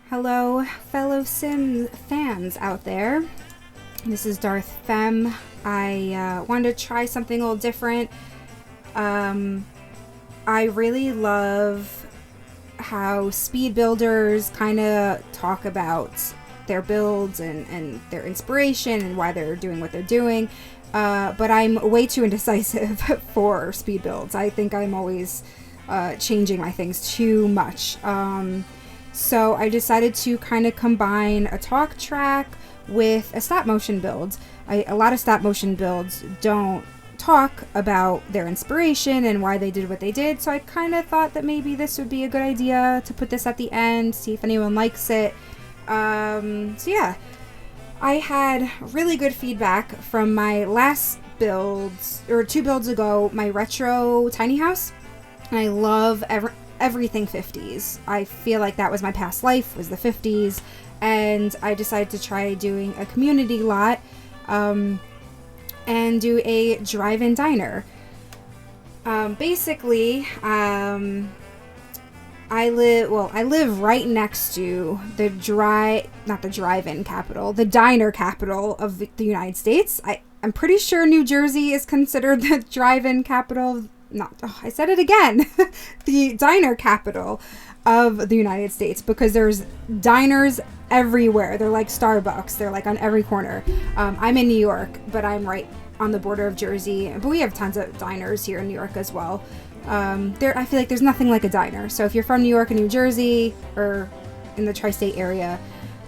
Hello, fellow Sims fans out there. This is Darth Femme. I wanted to try something a little different. I really love how speed builders kind of talk about their builds and their inspiration and why they're doing what they're doing. But I'm way too indecisive for speed builds. I think I'm always changing my things too much. So I decided to kind of combine a talk track with a stop motion build. A lot of stop motion builds don't talk about their inspiration and why they did what they did, so I kind of thought that maybe this would be a good idea to put this at the end, see if anyone likes it. So yeah, I had really good feedback from my last builds, or 2 builds ago, my retro tiny house, and I love everything 50's. I feel like that was my past life, was the 50's, and I decided to try doing a community lot and do a drive-in diner. Basically, I live right next to the diner capital of the United States. I'm pretty sure New Jersey is considered the drive-in capital. I said it again. The diner capital of the United States, because there's diners everywhere. They're like Starbucks. They're like on every corner. I'm in New York, but I'm right on the border of Jersey. But we have tons of diners here in New York as well. I feel like there's nothing like a diner. So if you're from New York and New Jersey or in the tri-state area,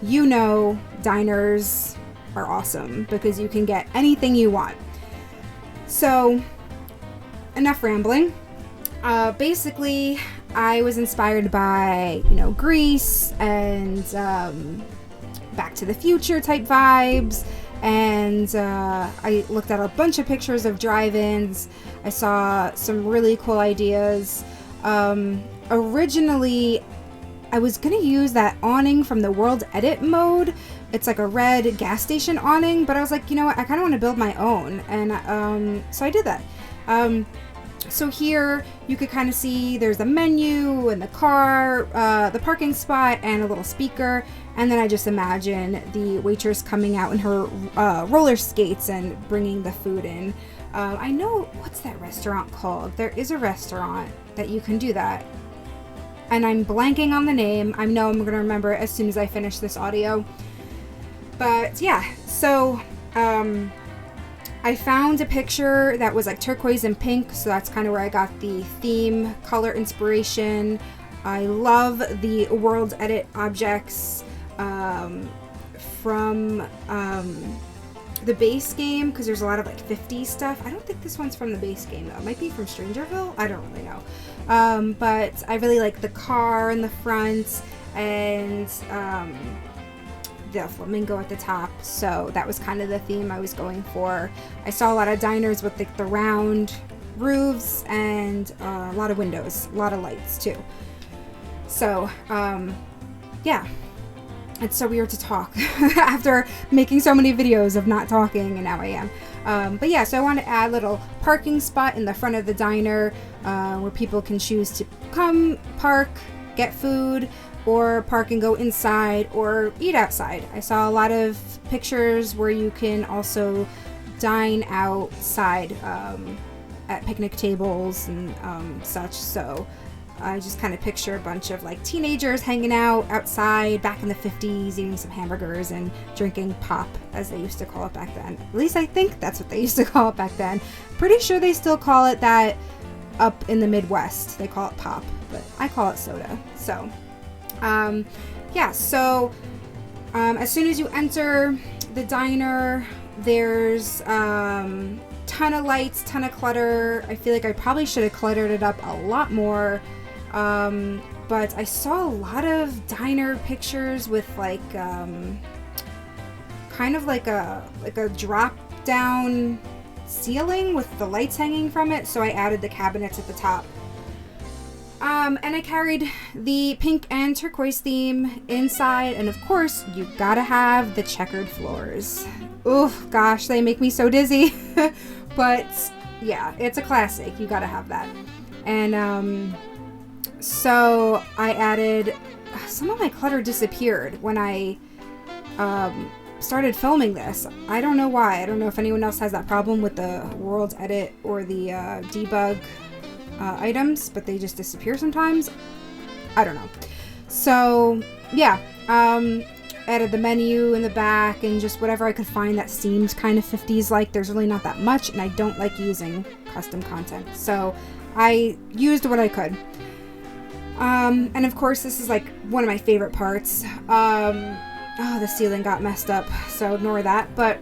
you know diners are awesome because you can get anything you want. So enough rambling. Basically, I was inspired by, Grease and Back to the Future type vibes. And I looked at a bunch of pictures of drive-ins. I saw some really cool ideas. Originally, I was going to use that awning from the World Edit mode. It's like a red gas station awning, but I was like, you know what? I kind of want to build my own. And so I did that. So here you could kind of see there's a menu and the car, the parking spot, and a little speaker. And then I just imagine the waitress coming out in her roller skates and bringing the food in. I know, what's that restaurant called? There is a restaurant that you can do that. And I'm blanking on the name. I know I'm going to remember it as soon as I finish this audio. But yeah, so I found a picture that was like turquoise and pink, so that's kind of where I got the theme color inspiration. I love the World Edit objects from the base game, because there's a lot of like 50's stuff. I don't think this one's from the base game though. It might be from Strangerville. I don't really know. But I really like the car in the front and the flamingo at the top, so that was kind of the theme I was going for. I saw a lot of diners with like the round roofs and a lot of windows, a lot of lights too. So yeah, it's so weird to talk after making so many videos of not talking, and now I am. But yeah, so I want to add a little parking spot in the front of the diner where people can choose to come park, get food, or park and go inside or eat outside. I saw a lot of pictures where you can also dine outside at picnic tables and such. So I just kind of picture a bunch of like teenagers hanging out outside back in the 50's, eating some hamburgers and drinking pop, as they used to call it back then. At least I think that's what they used to call it back then. Pretty sure they still call it that up in the Midwest. They call it pop, but I call it soda. So yeah, so as soon as you enter the diner, there's ton of lights, ton of clutter. I feel like I probably should have cluttered it up a lot more, but I saw a lot of diner pictures with like kind of like a drop down ceiling with the lights hanging from it, so I added the cabinets at the top. And I carried the pink and turquoise theme inside, and of course, you gotta have the checkered floors. Oof, gosh, they make me so dizzy. But yeah, it's a classic. You gotta have that. And so I added, some of my clutter disappeared when I started filming this. I don't know why. I don't know if anyone else has that problem with the World Edit or the debug items, but they just disappear sometimes. I don't know. So yeah, added the menu in the back and just whatever I could find that seemed kind of 50's like. There's really not that much, and I don't like using custom content, so I used what I could. And of course, this is like one of my favorite parts. Oh, the ceiling got messed up, so ignore that. But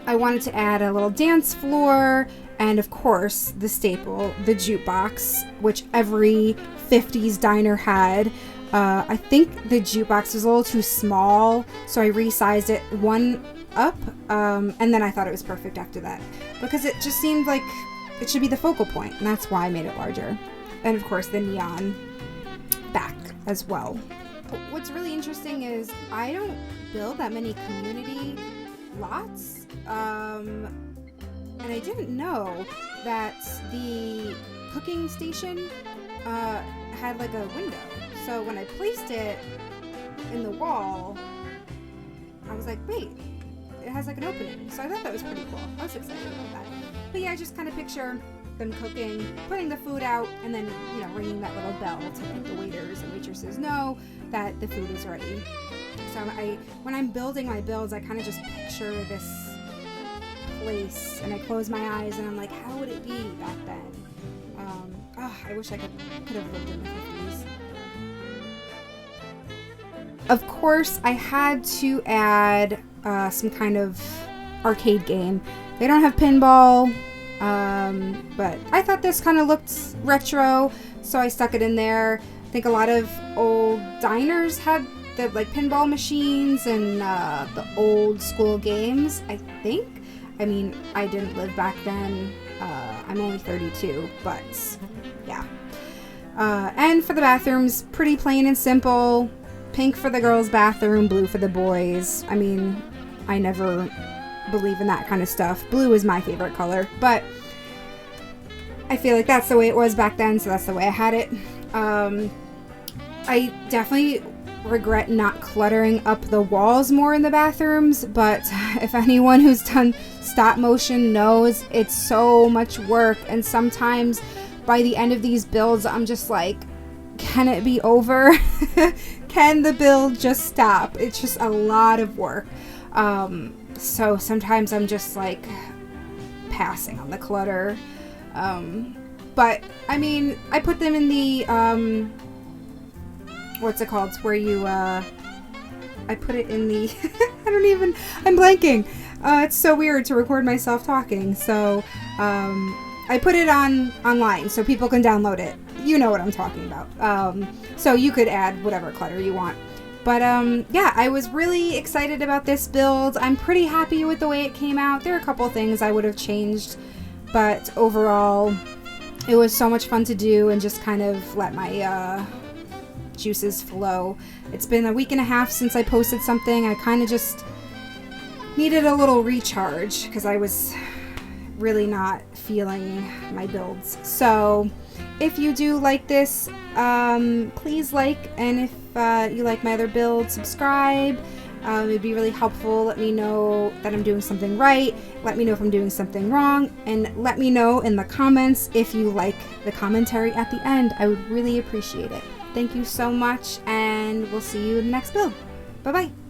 I wanted to add a little dance floor, and of course, the staple, the jukebox, which every 50's diner had. I think the jukebox was a little too small, so I resized it one up, and then I thought it was perfect after that, because it just seemed like it should be the focal point, and that's why I made it larger. And of course, the neon back as well. What's really interesting is I don't build that many community lots, and I didn't know that the cooking station had like a window. So when I placed it in the wall, I was like, wait, it has like an opening. So I thought that was pretty cool. I was excited about that. But yeah, I just kind of picture them cooking, putting the food out, and then, you know, ringing that little bell to let the waiters and waitresses know that the food is ready. So when I'm building my builds, I kind of just picture this place, and I close my eyes and I'm like, how would it be back then? I wish I could have lived in the 50s. Of course, I had to add some kind of arcade game. They don't have pinball, but I thought this kind of looked retro, so I stuck it in there. I think a lot of old diners had the like pinball machines and the old school games, I think. I mean, I didn't live back then. I'm only 32, but yeah. And for the bathrooms, pretty plain and simple. Pink for the girls' bathroom, blue for the boys. I mean, I never believe in that kind of stuff. Blue is my favorite color, but I feel like that's the way it was back then, so that's the way I had it. I definitely regret not cluttering up the walls more in the bathrooms, but if anyone who's done stop motion knows it's so much work, and sometimes by the end of these builds I'm just like, can it be over? Can the build just stop? It's just a lot of work. So sometimes I'm just like passing on the clutter. But I mean, I put them in the what's it called? It's where you I put it in the I'm blanking. It's so weird to record myself talking. So I put it online so people can download it. You know what I'm talking about. So you could add whatever clutter you want. But yeah, I was really excited about this build. I'm pretty happy with the way it came out. There are a couple things I would have changed, but overall it was so much fun to do and just kind of let my juices flow. It's been a week and a half since I posted something. I kind of just needed a little recharge because I was really not feeling my builds. So if you do like this, please like, and if you like my other builds, subscribe. It'd be really helpful. Let me know that I'm doing something right. Let me know if I'm doing something wrong, and let me know in the comments if you like the commentary at the end. I would really appreciate it. Thank you so much, and we'll see you in the next build. Bye bye.